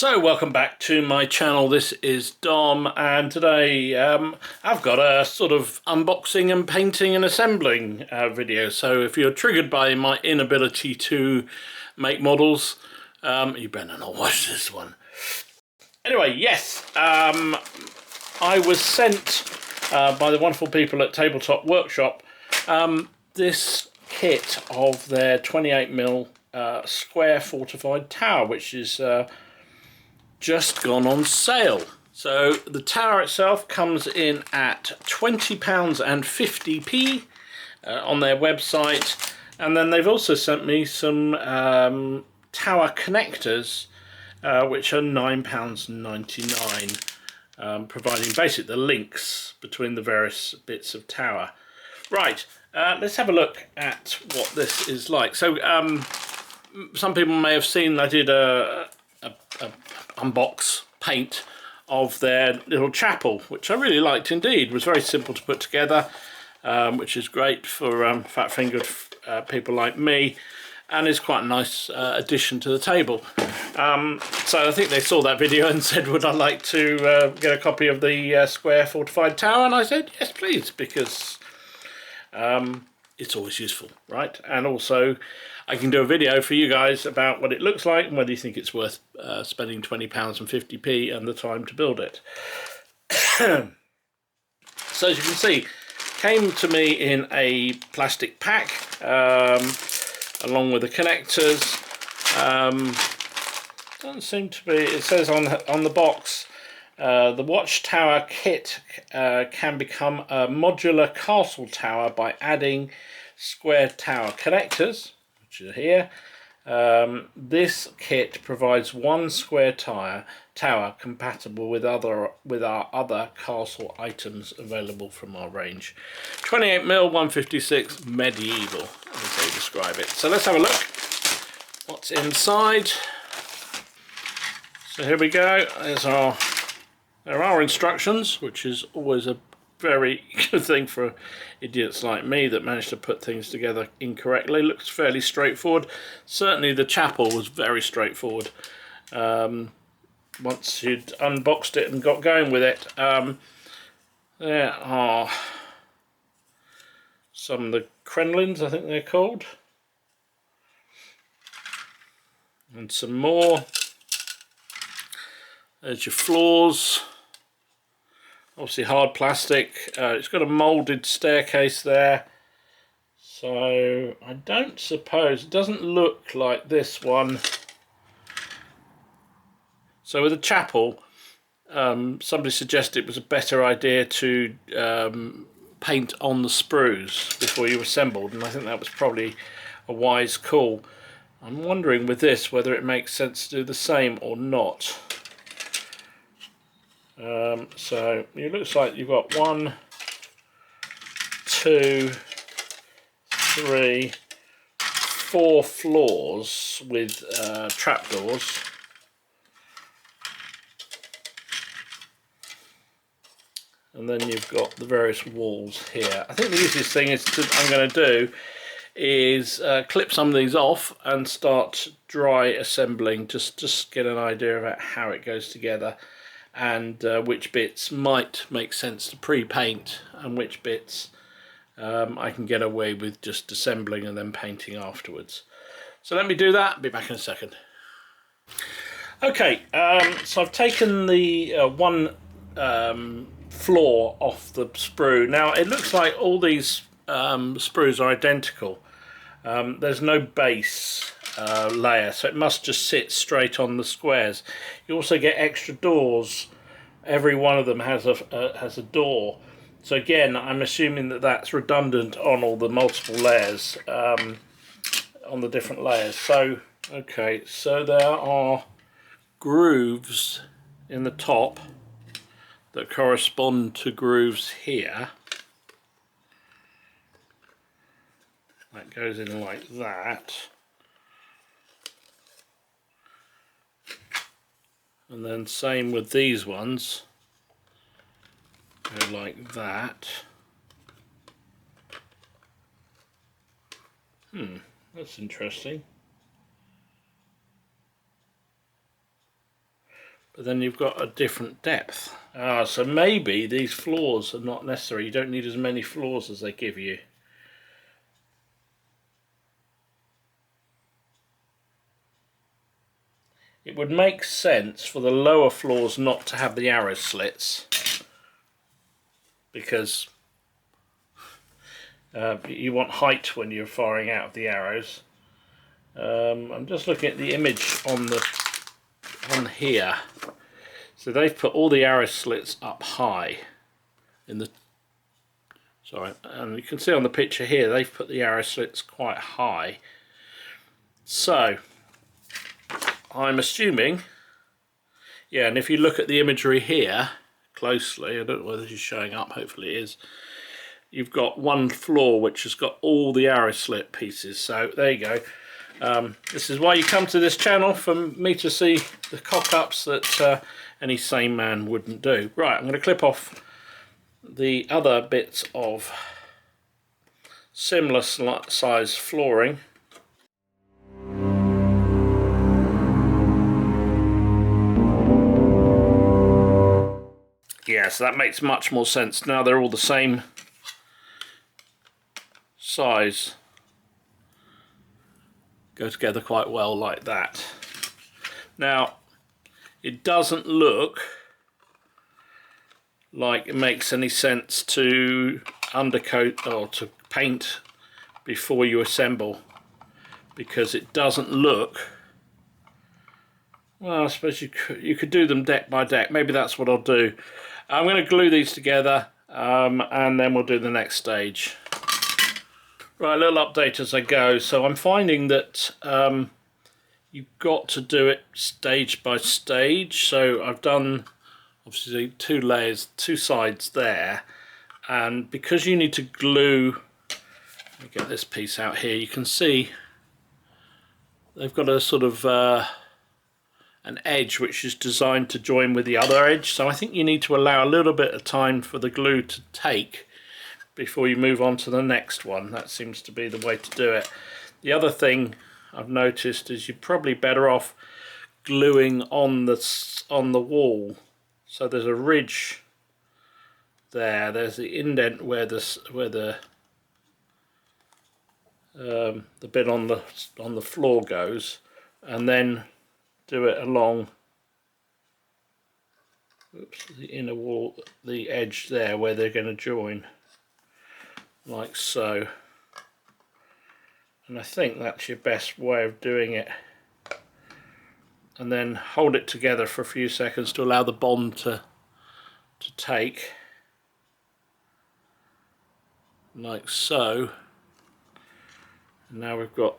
So welcome back to my channel. This is Dom, and today I've got a sort of unboxing and painting and assembling video. So if you're triggered by my inability to make models, you better not watch this one. Anyway, yes, I was sent by the wonderful people at Tabletop Workshop this kit of their 28mm square fortified tower, which is just gone on sale. So the tower itself comes in at £20 and 50p on their website, and then they've also sent me some tower connectors which are £9.99, providing basically the links between the various bits of tower. Right, let's have a look at what this is like. So some people may have seen I did a unbox paint of their little chapel, which I really liked indeed. It was very simple to put together, which is great for fat-fingered people like me, and is quite a nice addition to the table. So I think they saw that video and said, would I like to get a copy of the square fortified tower, and I said yes please, because it's always useful, right? And also I can do a video for you guys about what it looks like and whether you think it's worth spending £20 and 50p and the time to build it. So as you can see, came to me in a plastic pack along with the connectors. Doesn't seem to be, it says on the box, the watchtower kit can become a modular castle tower by adding square tower connectors, which are here. This kit provides one square tower compatible with our other castle items available from our range. 28mm 156 medieval, as they describe it. So let's have a look what's inside. So here we go. There are instructions, which is always a very good thing for idiots like me that managed to put things together incorrectly. Looks fairly straightforward. Certainly the chapel was very straightforward once you'd unboxed it and got going with it. There are some of the crenolines, I think they're called, and some more. There's your floors. Obviously hard plastic. It's got a moulded staircase there. So I don't suppose, it doesn't look like this one. So with the chapel, somebody suggested it was a better idea to paint on the sprues before you assembled, and I think that was probably a wise call. I'm wondering with this whether it makes sense to do the same or not. So it looks like you've got 1, 2, 3, 4 floors with trapdoors. And then you've got the various walls here. I think the easiest thing I'm going to do is clip some of these off and start dry assembling, just get an idea about how it goes together, and which bits might make sense to pre-paint and which bits I can get away with just assembling and then painting afterwards. So let me do that, I'll be back in a second. Okay, so I've taken the one floor off the sprue. Now it looks like all these sprues are identical. There's no base layer, so it must just sit straight on the squares. You also get extra doors. Every one of them has a door. So again, I'm assuming that that's redundant on all the multiple layers, on the different layers. So okay, so there are grooves in the top that correspond to grooves here. That goes in like that. And then same with these ones, go like that. That's interesting. but then you've got a different depth. So maybe these floors are not necessary. You don't need as many floors as they give you. It would make sense for the lower floors not to have the arrow slits, because you want height when you're firing out of the arrows. I'm just looking at the image on here. So they've put all the arrow slits up high in the. Sorry, and you can see on the picture here they've put the arrow slits quite high. So I'm assuming, yeah, and if you look at the imagery here closely, I don't know whether this is showing up, hopefully it is, you've got one floor which has got all the arrow slit pieces. So there you go. This is why you come to this channel, for me to see the cock-ups that any sane man wouldn't do. Right, I'm going to clip off the other bits of similar size flooring. Yeah, so that makes much more sense. Now they're all the same size. Go together quite well like that. Now, it doesn't look like it makes any sense to undercoat or to paint before you assemble, because it doesn't look. Well, I suppose you could do them deck by deck. Maybe that's what I'll do. I'm going to glue these together and then we'll do the next stage. Right, a little update as I go. So I'm finding that you've got to do it stage by stage. So I've done obviously 2 layers, 2 sides there, and because you need to glue, let me get this piece out here, you can see they've got a sort of an edge which is designed to join with the other edge, so I think you need to allow a little bit of time for the glue to take before you move on to the next one. That seems to be the way to do it. The other thing I've noticed is you're probably better off gluing on the wall. So there's a ridge there, there's the indent where the bit on the floor goes, and then do it along the inner wall, the edge there where they're going to join, like so. And I think that's your best way of doing it. And then hold it together for a few seconds to allow the bond to take, like so. And now we've got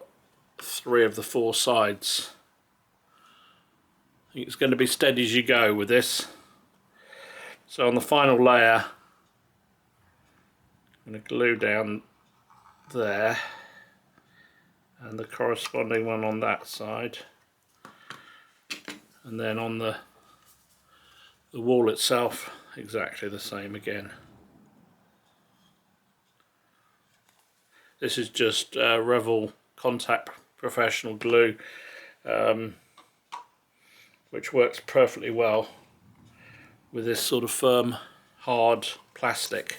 3 of the 4 sides. I think it's going to be steady as you go with this. So on the final layer, I'm going to glue down there and the corresponding one on that side, and then on the wall itself exactly the same again. This is just Revell Contact Professional Glue, which works perfectly well with this sort of firm, hard plastic.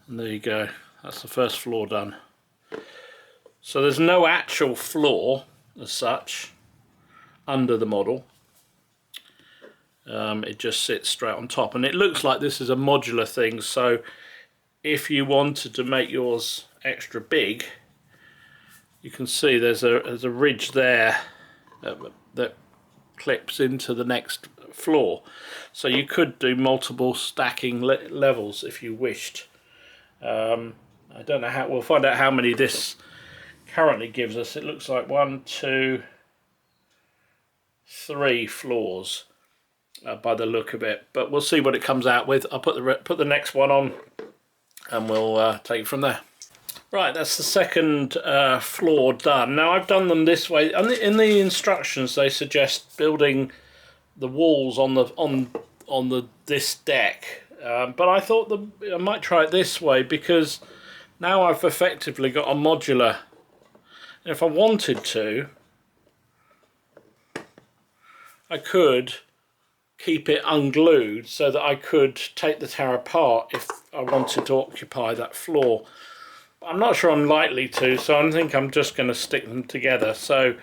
And there you go, that's the first floor done. So there's no actual floor as such under the model. It just sits straight on top, and it looks like this is a modular thing, so if you wanted to make yours extra big, you can see there's a ridge there that clips into the next floor, so you could do multiple stacking levels if you wished. I don't know how, we'll find out how many this currently gives us. It looks like 1, 2, 3 floors by the look of it, but we'll see what it comes out with. I'll put the next one on and we'll take it from there. Right, that's the second floor done. Now I've done them this way. In the instructions they suggest building the walls on this deck, but I thought I might try it this way, because now I've effectively got a modular. If I wanted to, I could keep it unglued so that I could take the tower apart if I wanted to occupy that floor. I'm not sure I'm likely to, so I think I'm just going to stick them together. So,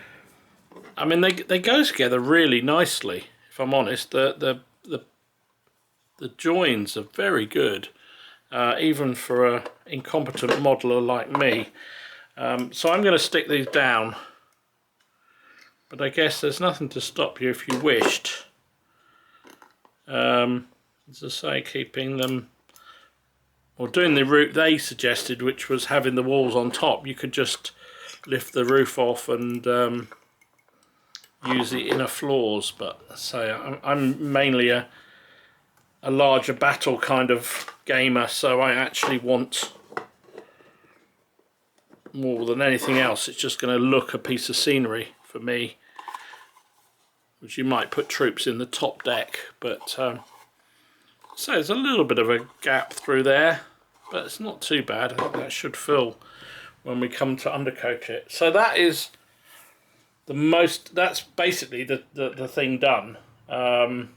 I mean, they go together really nicely, if I'm honest. The joins are very good, even for an incompetent modeler like me. So I'm going to stick these down, but I guess there's nothing to stop you if you wished. As I say, keeping them, or doing the route they suggested, which was having the walls on top. You could just lift the roof off and use the inner floors, but say I'm mainly a larger battle kind of gamer, so I actually want, more than anything else, it's just going to look a piece of scenery for me, which you might put troops in the top deck, but so there's a little bit of a gap through there, but it's not too bad. I think that should fill when we come to undercoat it. So that is that's basically the thing done. The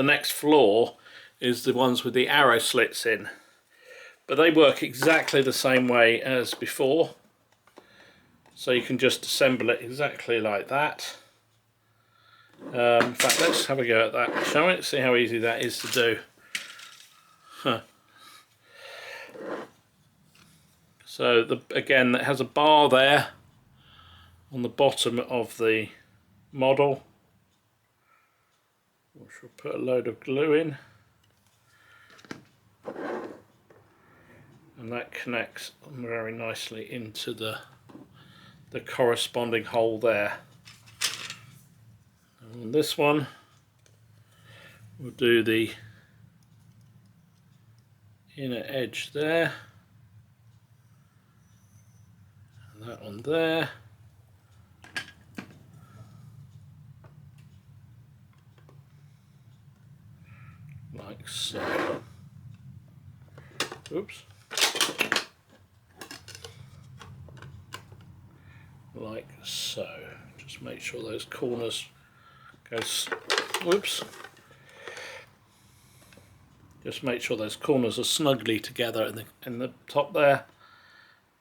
next floor is the ones with the arrow slits in, but they work exactly the same way as before. So you can just assemble it exactly like that. In fact, let's have a go at that, shall we? See how easy that is to do. So again, it has a bar there on the bottom of the model, which we'll put a load of glue in, and that connects very nicely into the corresponding hole there. And on this one we'll do the inner edge there, and that one there, like so. Oops. Like so. Just make sure those corners whoops. Just make sure those corners are snugly together in the top there.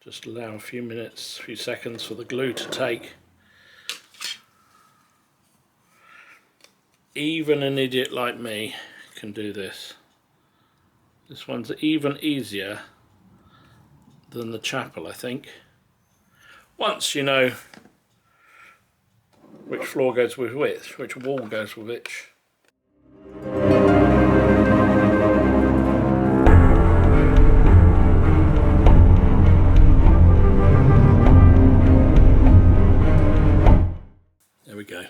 Just allow a few seconds for the glue to take. Even an idiot like me can do this. This one's even easier than the chapel, I think. Once you know which floor goes with which wall goes with which. There we go.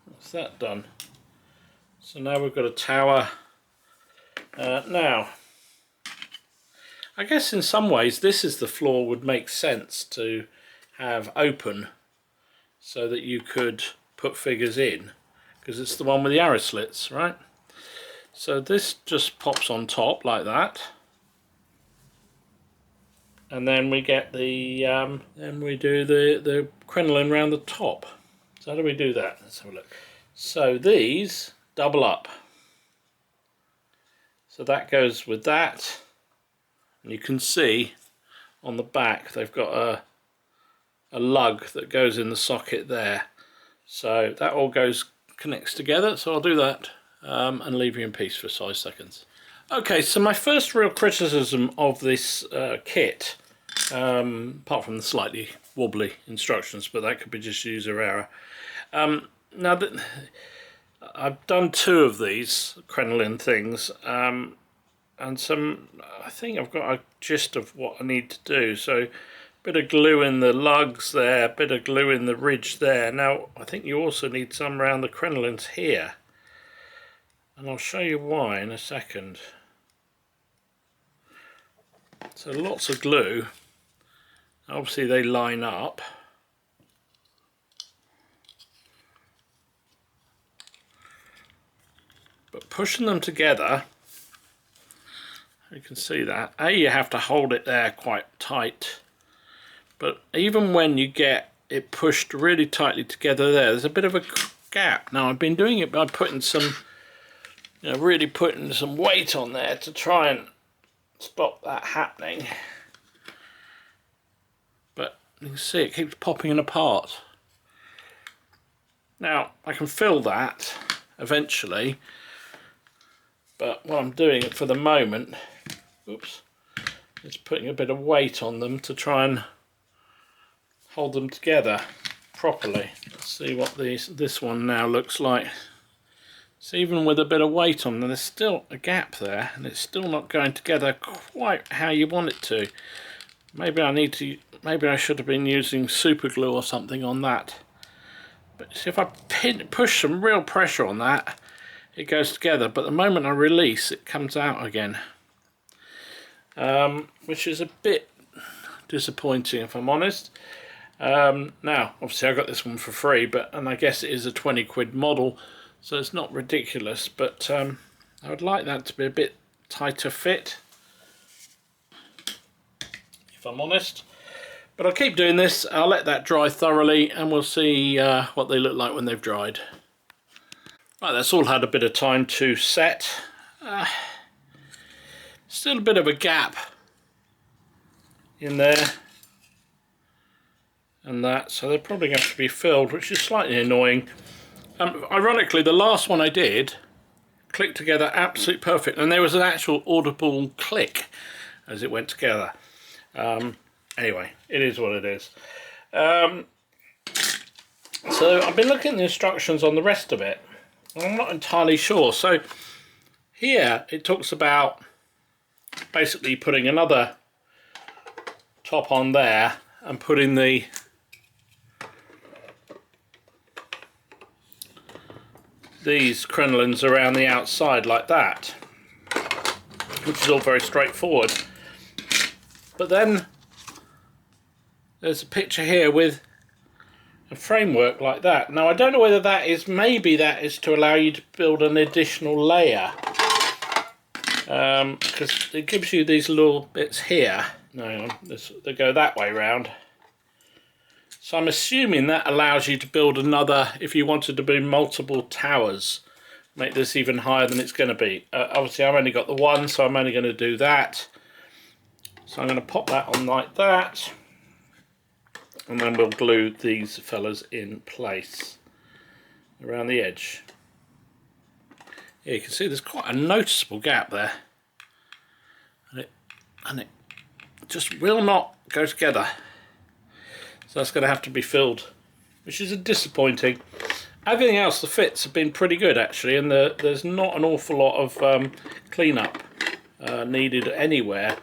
That's that done. So now we've got a tower. Now, I guess in some ways this is the floor would make sense to have open so that you could put figures in, because it's the one with the arrow slits, right? So this just pops on top like that, and then we get the then we do the crinoline around the top. So how do we do that? Let's have a look. So these double up. So that goes with that, and you can see on the back they've got a lug that goes in the socket there. So that all connects together. So I'll do that and leave you in peace for 5 seconds. Okay, so my first real criticism of this kit, apart from the slightly wobbly instructions, but that could be just user error. Now that I've done 2 of these crinoline things, and I think I've got a gist of what I need to do. So, bit of glue in the lugs there, bit of glue in the ridge there. Now, I think you also need some around the crinolines here, and I'll show you why in a second. So lots of glue. Obviously they line up. But pushing them together You can see that. You have to hold it there quite tight. But even when you get it pushed really tightly together there's a bit of a gap. Now I've been doing it by putting some, really putting some weight on there to try and stop that happening. But you can see it keeps popping apart. Now I can fill that eventually, but what I'm doing for the moment, is putting a bit of weight on them to try and hold them together properly. Let's see what this one now looks like. So even with a bit of weight on them, there's still a gap there, and it's still not going together quite how you want it to. Maybe I should have been using super glue or something on that. But see, if I push some real pressure on that, it goes together. But the moment I release, it comes out again, which is a bit disappointing if I'm honest. Now obviously I got this one for free, and I guess it is a 20 quid model, so it's not ridiculous, but I would like that to be a bit tighter fit if I'm honest. But I'll keep doing this, I'll let that dry thoroughly, and we'll see what they look like when they've dried. Right, that's all had a bit of time to set. Still a bit of a gap in there and that, so they're probably going to have to be filled, which is slightly annoying. Ironically, the last one I did clicked together absolutely perfect, and there was an actual audible click as it went together. Anyway, it is what it is. So I've been looking at the instructions on the rest of it, and I'm not entirely sure. So here it talks about basically putting another top on there and putting these crenolines around the outside like that, which is all very straightforward. But then there's a picture here with a framework like that. Now I don't know whether that is, maybe that is to allow you to build an additional layer, because it gives you these little bits here. No, they go that way round. So I'm assuming that allows you to build another, if you wanted to build multiple towers, make this even higher than it's going to be. Obviously I've only got the one, so I'm only going to do that. So I'm going to pop that on like that, and then we'll glue these fellas in place around the edge. Yeah, you can see there's quite a noticeable gap there, and it just will not go together. So that's going to have to be filled, which is disappointing. Everything else, the fits have been pretty good actually, and there's not an awful lot of cleanup needed anywhere.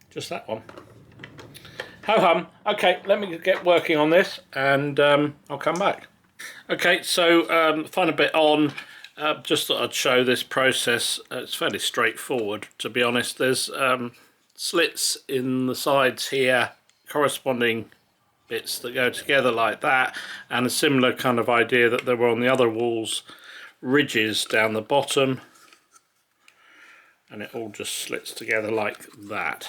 Just that one. Ho hum. Okay, let me get working on this, and I'll come back. Okay, so final bit on. Just thought I'd show this process. It's fairly straightforward, to be honest. There's slits in the sides here, corresponding bits that go together like that, and a similar kind of idea that there were on the other walls, ridges down the bottom, and it all just slits together like that.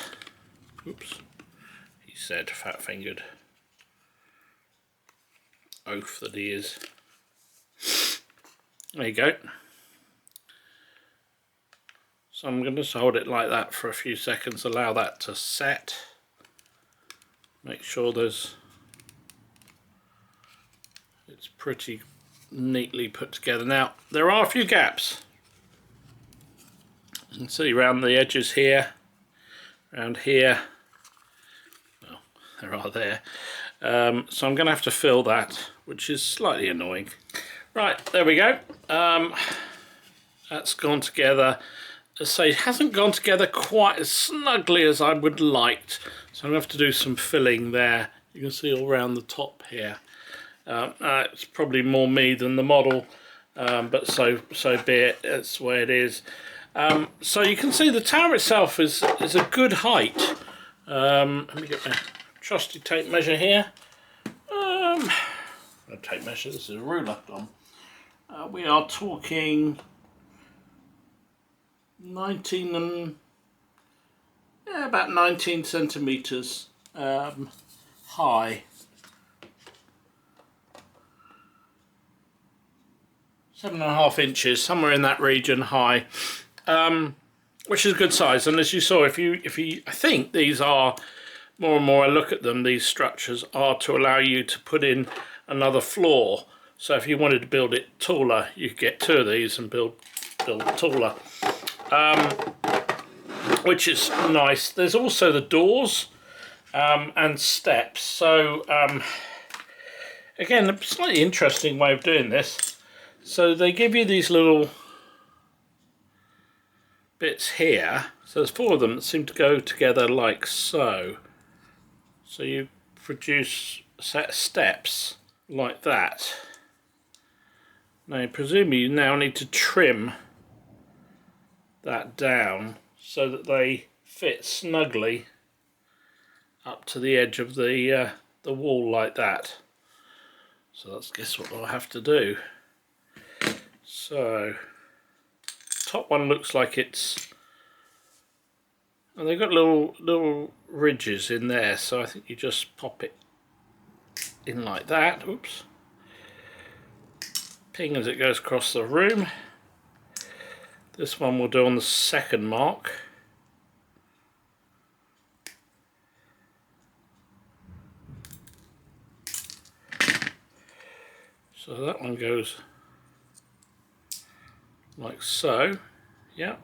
Oops, he said, fat-fingered oaf that he is. There you go. So I'm going to just hold it like that for a few seconds, allow that to set. Make sure it's pretty neatly put together. Now, there are a few gaps. You can see around the edges here, around here. Well, there are there. So I'm going to have to fill that, which is slightly annoying. Right, there we go. That's gone together. As I say, it hasn't gone together quite as snugly as I would liked, so I'm going to have to do some filling there. You can see all around the top here. It's probably more me than the model, but so be it. That's the way it is. So you can see the tower itself is a good height. Let me get my trusty tape measure here. A tape measure. This is a ruler, Dom. We are talking 19 and yeah, about 19 centimeters high. 7.5 inches, somewhere in that region high, which is a good size. And as you saw, if you, I think these are more and more I look at them, these structures are to allow you to put in another floor. So if you wanted to build it taller, you could get 2 of these and build taller, which is nice. There's also the doors and steps. So again, a slightly interesting way of doing this. So they give you these little bits here. So there's 4 of them that seem to go together like so. So you produce a set of steps like that. Now I presume you now need to trim that down so that they fit snugly up to the edge of the wall like that. So that's guess what I'll have to do. So top one looks like it's, and they've got little ridges in there, so I think you just pop it in like that. Oops. Ping as it goes across the room. This one we'll do on the second mark. So that one goes like so, yeah,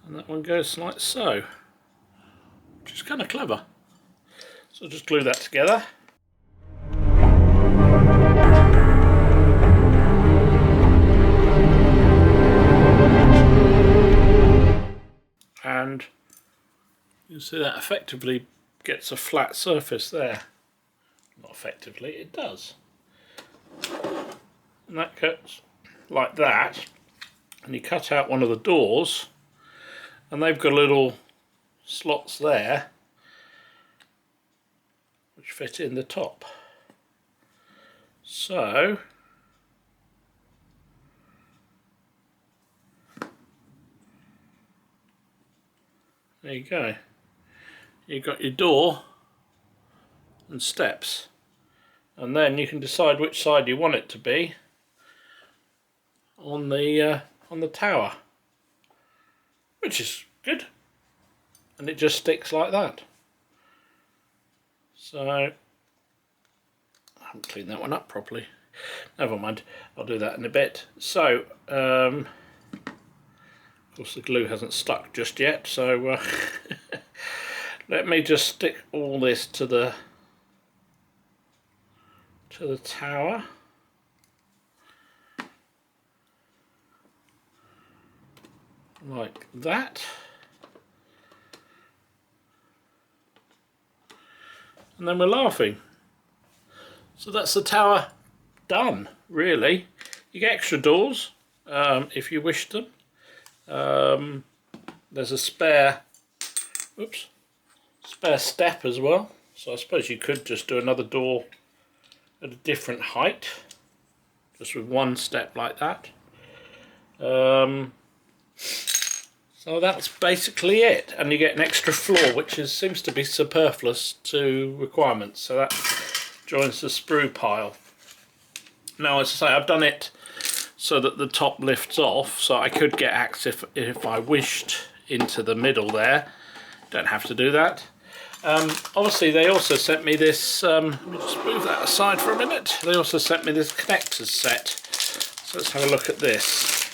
and that one goes like so, which is kind of clever. So I'll just glue that together. And you see that effectively gets a flat surface there. Not effectively, it does. And that cuts like that, and you cut out one of the doors, and they've got little slots there which fit in the top. So there you go. You've got your door and steps, and then you can decide which side you want it to be on the tower, which is good, and it just sticks like that. So I haven't cleaned that one up properly. Never mind, I'll do that in a bit. So of course the glue hasn't stuck just yet, so let me just stick all this to the tower. Like that. And then we're laughing. So that's the tower done, really. You get extra doors if you wish them. There's a spare step as well. So I suppose you could just do another door at a different height, just with one step like that. So that's basically it, and you get an extra floor, which seems to be superfluous to requirements. So that joins the sprue pile. Now, as I say, I've done it so that the top lifts off, so I could get access if I wished into the middle there. Don't have to do that. Obviously, they also sent me this. Let me just move that aside for a minute. They also sent me this connectors set. So let's have a look at this.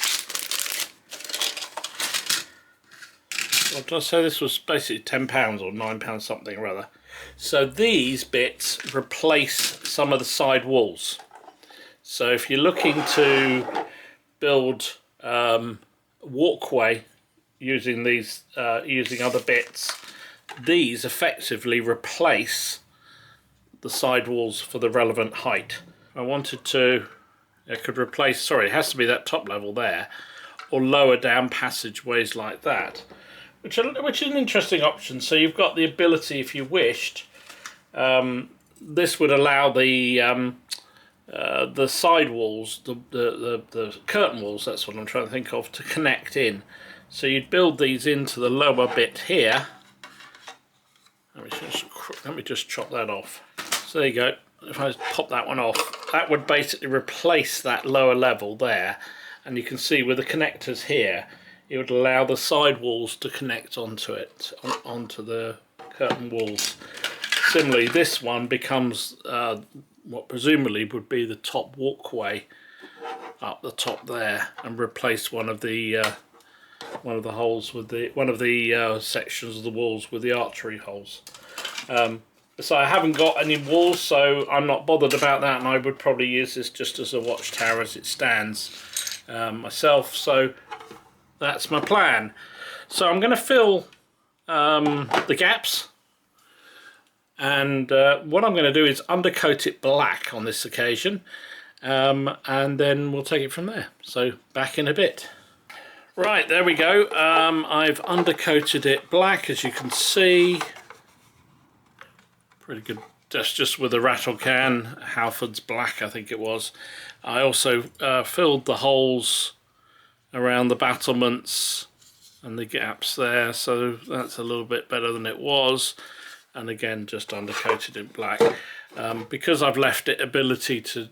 What did I say? This was basically £10 or £9 something or other. So these bits replace some of the side walls. So if you're looking to build a walkway using these, using other bits, these effectively replace the side walls for the relevant height. I wanted to, I could replace, sorry, it has to be that top level there, or lower down passageways like that. Which is an interesting option. So you've got the ability, if you wished, this would allow the the side walls, the curtain walls, that's what I'm trying to think of, to connect in. So you'd build these into the lower bit here. Let me just chop that off. So there you go. If I pop that one off, that would basically replace that lower level there. And you can see with the connectors here, it would allow the side walls to connect onto it, onto the curtain walls. Similarly, this one becomes what presumably would be the top walkway up the top there, and replace one of the holes with one of the sections of the walls with the archery holes. So I haven't got any walls, so I'm not bothered about that, and I would probably use this just as a watchtower as it stands myself. So that's my plan. So I'm going to fill the gaps, and what I'm going to do is undercoat it black on this occasion, and then we'll take it from there. So back in a bit. Right, there we go. I've undercoated it black, as you can see. Pretty good. That's just with a rattle can, Halford's black, I think it was. I also filled the holes around the battlements and the gaps there, so that's a little bit better than it was. And again, just undercoated in black, because I've left it ability to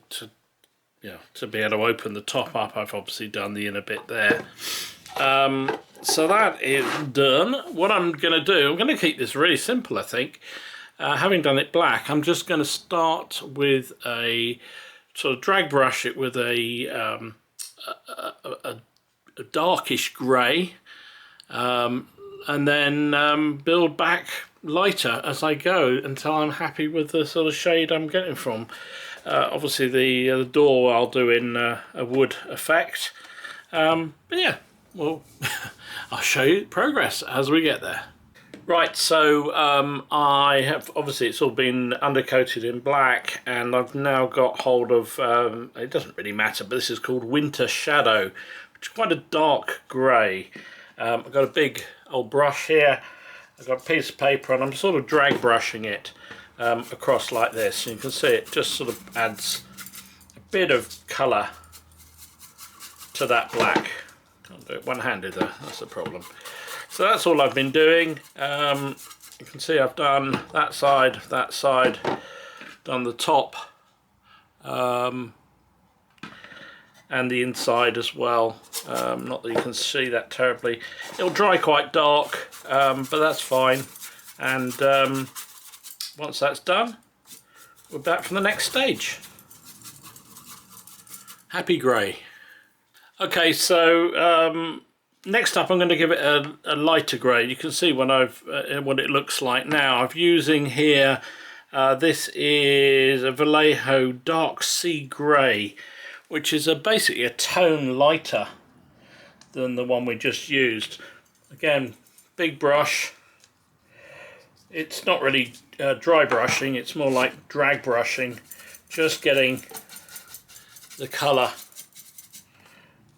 be able to open the top up. I've obviously done the inner bit there. So that is done. What I'm going to do, I'm going to keep this really simple, I think. Having done it black, I'm just going to start with a sort of drag brush it with a darkish grey, and then build back lighter as I go until I'm happy with the sort of shade I'm getting from. Obviously the door I'll do in a wood effect, but yeah, well, I'll show you progress as we get there. Right, so I have, obviously it's all been undercoated in black, and I've now got hold of, it doesn't really matter, but this is called Winter Shadow, which is quite a dark grey. I've got a big old brush here, I've got a piece of paper, and I'm sort of drag brushing it across like this. You can see it just sort of adds a bit of colour to that black. Can't do it one-handed though, that's the problem. So that's all I've been doing. You can see I've done that side, done the top, and the inside as well. Not that you can see that terribly. It'll dry quite dark, but that's fine. And once that's done, we're back for the next stage. Happy grey. Okay, so next up I'm going to give it a lighter grey. You can see when what it looks like now. I'm using here, this is a Vallejo Dark Sea Grey, which is basically a tone lighter than the one we just used. Again, big brush. It's not really dry brushing, it's more like drag brushing, just getting the colour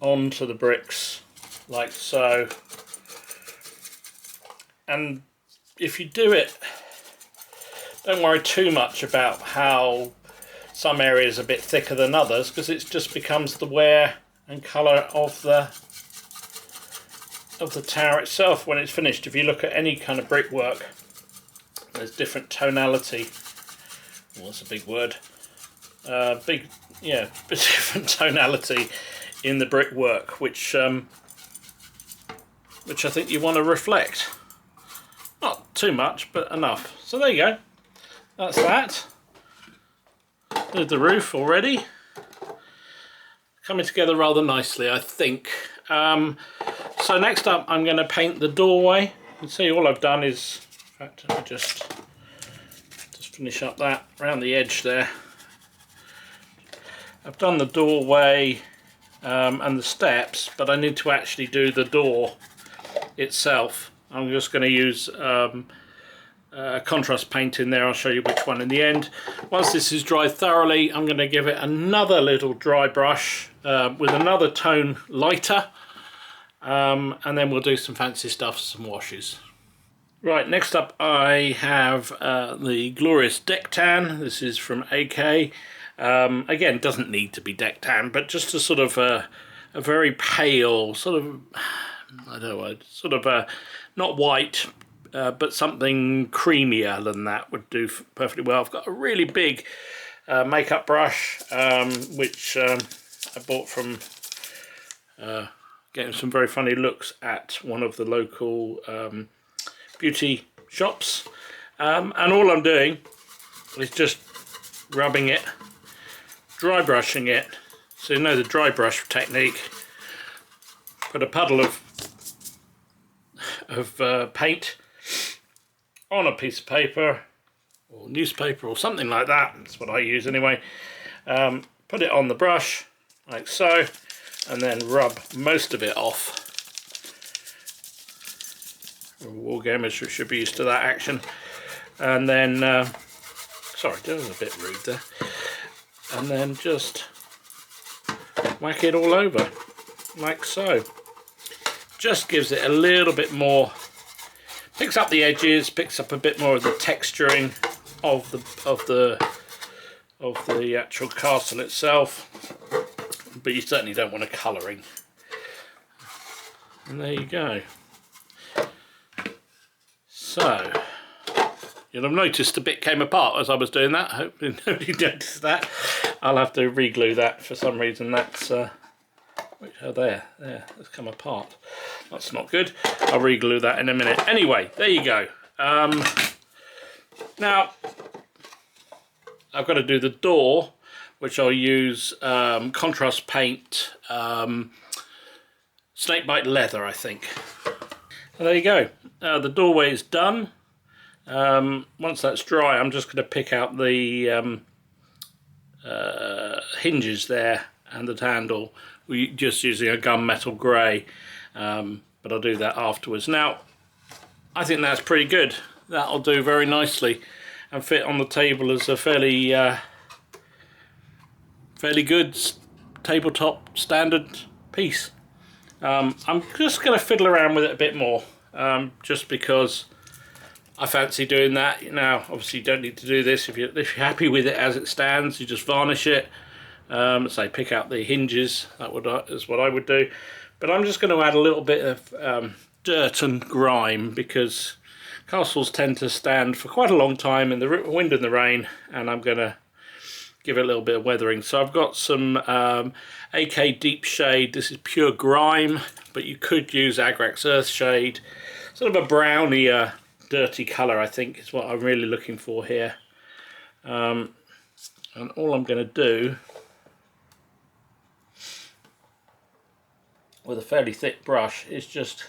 onto the bricks like so. And if you do it, don't worry too much about how some areas are a bit thicker than others, because it just becomes the wear and colour of the tower itself when it's finished. If you look at any kind of brickwork, there's different tonality. Well, that's a big word. Different tonality in the brickwork, which I think you want to reflect. Not too much, but enough. So there you go. That's that. Did the roof already. Coming together rather nicely, I think. So next up, I'm going to paint the doorway. You can see all I've done is, in fact, let me just finish up that around the edge there. I've done the doorway and the steps, but I need to actually do the door itself. I'm just going to use contrast paint in there. I'll show you which one in the end. Once this is dried thoroughly, I'm going to give it another little dry brush with another tone lighter, and then we'll do some fancy stuff, some washes. Right, next up I have the glorious deck tan. This is from AK, Again, doesn't need to be decked tan, but just a sort of a very pale sort of, I don't know, sort of a not white, but something creamier than that would do perfectly well. I've got a really big makeup brush, which I bought from getting some very funny looks at one of the local beauty shops, and all I'm doing is just rubbing it, dry brushing it. So you know the dry brush technique. Put a puddle of paint on a piece of paper or newspaper or something like that. That's what I use anyway. Put it on the brush like so, and then rub most of it off. Wargamers should be used to that action. And then, sorry, that was a bit rude there. And then just whack it all over like so. Just gives it a little bit more, picks up the edges, picks up a bit more of the texturing of the actual castle itself, but you certainly don't want a colouring. And there you go. So you'll have noticed a bit came apart as I was doing that. Hopefully nobody noticed that. I'll have to re-glue that for some reason. That's there, it's come apart. That's not good. I'll re-glue that in a minute. Anyway, there you go. Now I've got to do the door, which I'll use contrast paint, snakebite leather, I think. And there you go. The doorway is done. Once that's dry, I'm just going to pick out the hinges there and the handle. We're just using a gunmetal grey, but I'll do that afterwards. Now, I think that's pretty good. That'll do very nicely and fit on the table as a fairly good tabletop standard piece. I'm just going to fiddle around with it a bit more, just because I fancy doing that. Now, obviously, you don't need to do this if you're happy with it as it stands. You just varnish it. Say pick out the hinges. Is what I would do. But I'm just going to add a little bit of dirt and grime, because castles tend to stand for quite a long time in the wind and the rain, and I'm going to give it a little bit of weathering. So I've got some AK Deep Shade. This is pure grime, but you could use Agrax Earth Shade. Sort of a brownier, dirty colour, I think, is what I'm really looking for here. And all I'm going to do with a fairly thick brush is just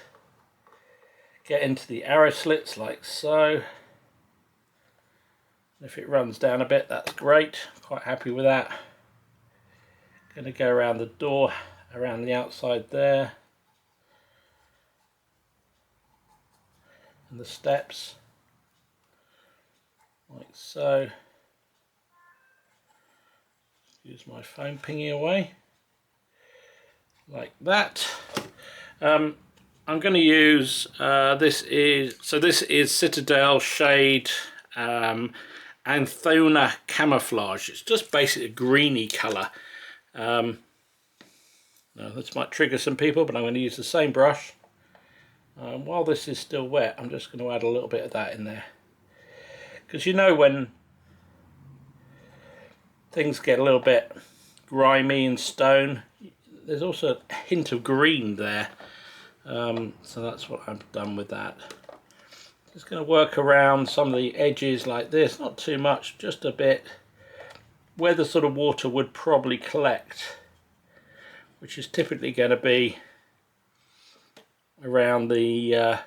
get into the arrow slits like so. If it runs down a bit, that's great. Quite happy with that. Going to go around the door, around the outside there, and the steps like so. Use my foam pingy away like that. I'm going to use this is Citadel Shade Anthona Camouflage. It's just basically a greeny colour. Now this might trigger some people, but I'm going to use the same brush. While this is still wet, I'm just going to add a little bit of that in there, because you know when things get a little bit grimy and stone, there's also a hint of green there. So that's what I've done with that. Just going to work around some of the edges like this, not too much, just a bit, where the sort of water would probably collect, which is typically going to be around the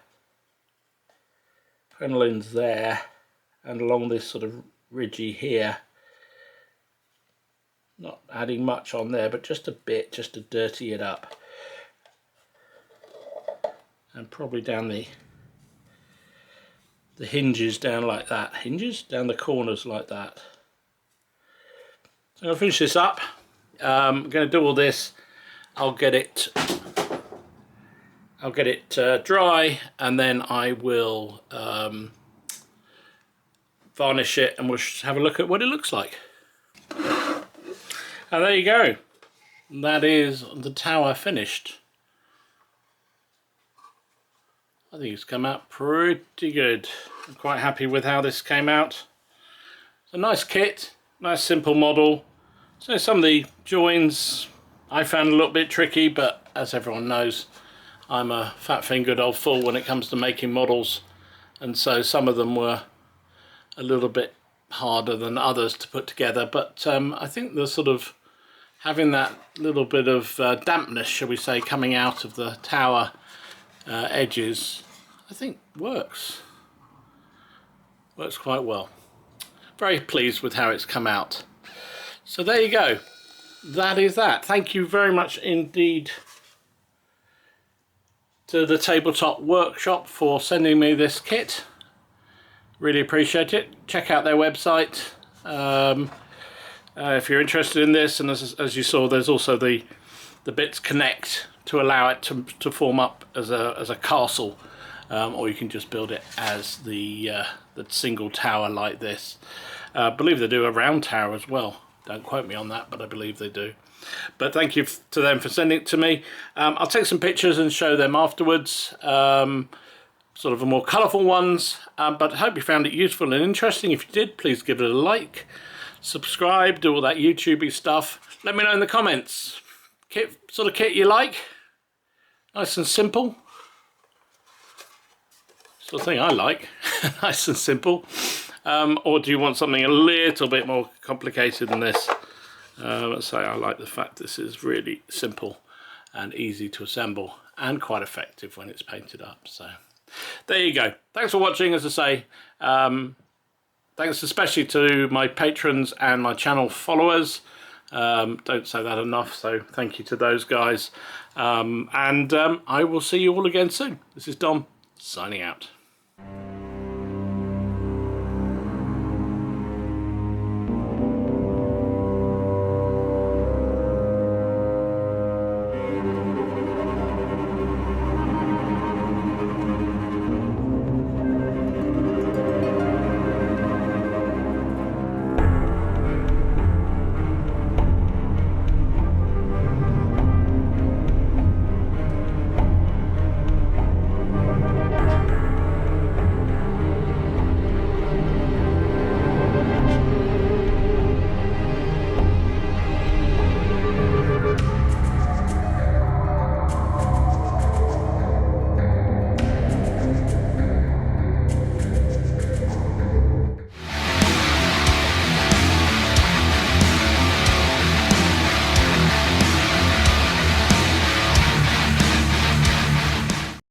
crinolines there and along this sort of ridgy here. Not adding much on there, but just a bit, just to dirty it up. And probably down the hinges down like that. Hinges? Down the corners like that. So I'm going to finish this up. I'm going to do all this. I'll get it dry, and then I will varnish it, and we'll have a look at what it looks like. And there you go. That is the tower finished. I think it's come out pretty good. I'm quite happy with how this came out. It's a nice kit, nice simple model. So some of the joins I found a little bit tricky, but as everyone knows, I'm a fat-fingered old fool when it comes to making models, and so some of them were a little bit harder than others to put together. But I think the sort of having that little bit of dampness, shall we say, coming out of the tower edges, I think works quite well. Very pleased with how it's come out. So there you go. That is that. Thank you very much indeed to the Tabletop Workshop for sending me this kit. Really appreciate it. Check out their website if you're interested in this, and as you saw, there's also the bits connect to allow it to form up as a castle, or you can just build it as the single tower like this. I believe they do a round tower as well. Don't quote me on that, but I believe they do. But thank you to them for sending it to me. I'll take some pictures and show them afterwards, sort of the more colourful ones, but I hope you found it useful and interesting. If you did, please give it a like, subscribe, do all that YouTubey stuff. Let me know in the comments. Sort of kit you like? Nice and simple. Sort of thing I like. Nice and simple. Or do you want something a little bit more complicated than this? Let's say I like the fact this is really simple and easy to assemble and quite effective when it's painted up. So there you go. Thanks for watching, as I say. Thanks especially to my patrons and my channel followers. Don't say that enough, so thank you to those guys. I will see you all again soon. This is Dom, signing out.